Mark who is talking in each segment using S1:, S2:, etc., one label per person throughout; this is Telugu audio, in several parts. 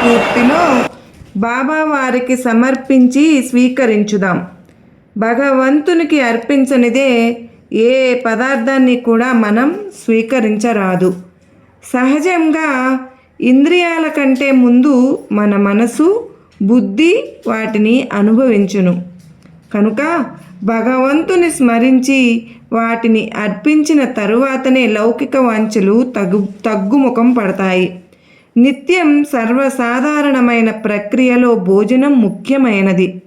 S1: స్ఫూర్తిలో బాబా వారికి సమర్పించి స్వీకరించుదాం. భగవంతునికి అర్పించనిదే ఏ పదార్థాన్ని కూడా మనం స్వీకరించరాదు. సహజంగా ఇంద్రియాల కంటే ముందు మన మనసు, బుద్ధి వాటిని అనుభవించును. కనుక భగవంతుని స్మరించి వాటిని అర్పించిన తరువాతనే లౌకిక వాంఛలు తగ్గుముఖం పడతాయి. నిత్యం సర్వసాధారణమైన ప్రక్రియలో భోజనం ముఖ్యమైనది.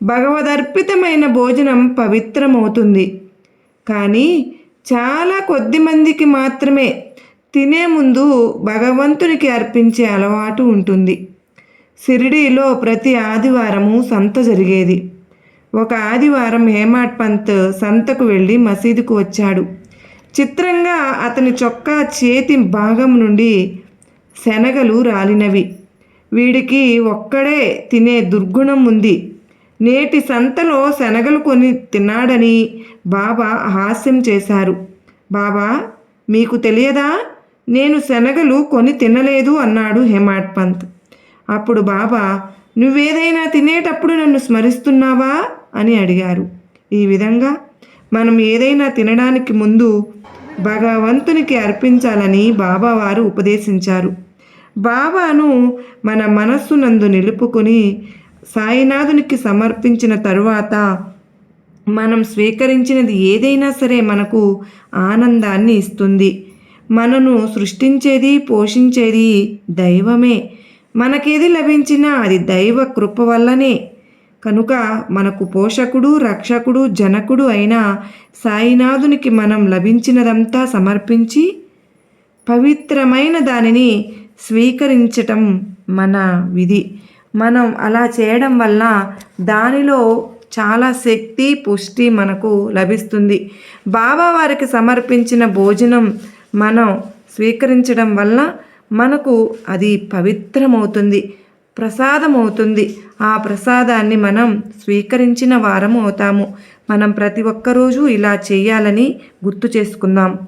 S1: భగవదర్పితమైన భోజనం పవిత్రమవుతుంది. కానీ చాలా కొద్ది మందికి మాత్రమే తినే ముందు భగవంతునికి అర్పించే అలవాటు ఉంటుంది. షిరిడీలో ప్రతి ఆదివారము సంత జరిగేది. ఒక ఆదివారం హేమాడ్ పంత్ సంతకు వెళ్ళి మసీదుకు వచ్చాడు. చిత్రంగా అతని చొక్కా చేతి భాగం నుండి శనగలు రాలినవి. వీడికి ఒక్కడే తినే దుర్గుణం ఉంది. నేటి సంతలో శనగలు కొని తిన్నాడని బాబా హాస్యం చేశారు. బాబా, మీకు తెలియదా, నేను శనగలు కొని తినలేదు అన్నాడు హేమాడ్ పంత్. అప్పుడు బాబా, నువ్వేదైనా తినేటప్పుడు నన్ను స్మరిస్తున్నావా అని అడిగారు. ఈ విధంగా మనం ఏదైనా తినడానికి ముందు భగవంతునికి అర్పించాలని బాబావారు ఉపదేశించారు. బాబాను మన మనస్సునందు నిలుపుకొని సాయినాథునికి సమర్పించిన తరువాత మనం స్వీకరించినది ఏదైనా సరే మనకు ఆనందాన్ని ఇస్తుంది. మనను సృష్టించేది, పోషించేది దైవమే. మనకేది లభించినా అది దైవ కృప వల్లనే. కనుక మనకు పోషకుడు, రక్షకుడు, జనకుడు అయిన సాయినాథునికి మనం లభించినదంతా సమర్పించి పవిత్రమైన దానిని స్వీకరించటం మన విధి. మనం అలా చేయడం వల్ల దానిలో చాలా శక్తి, పుష్టి మనకు లభిస్తుంది. బాబా వారికి సమర్పించిన భోజనం మనం స్వీకరించడం వల్ల మనకు అది పవిత్రమవుతుంది, ప్రసాదమవుతుంది. ఆ ప్రసాదాన్ని మనం స్వీకరించిన వారం అవుతాము. మనం ప్రతి ఒక్కరోజు ఇలా చేయాలని గుర్తు చేసుకుందాం.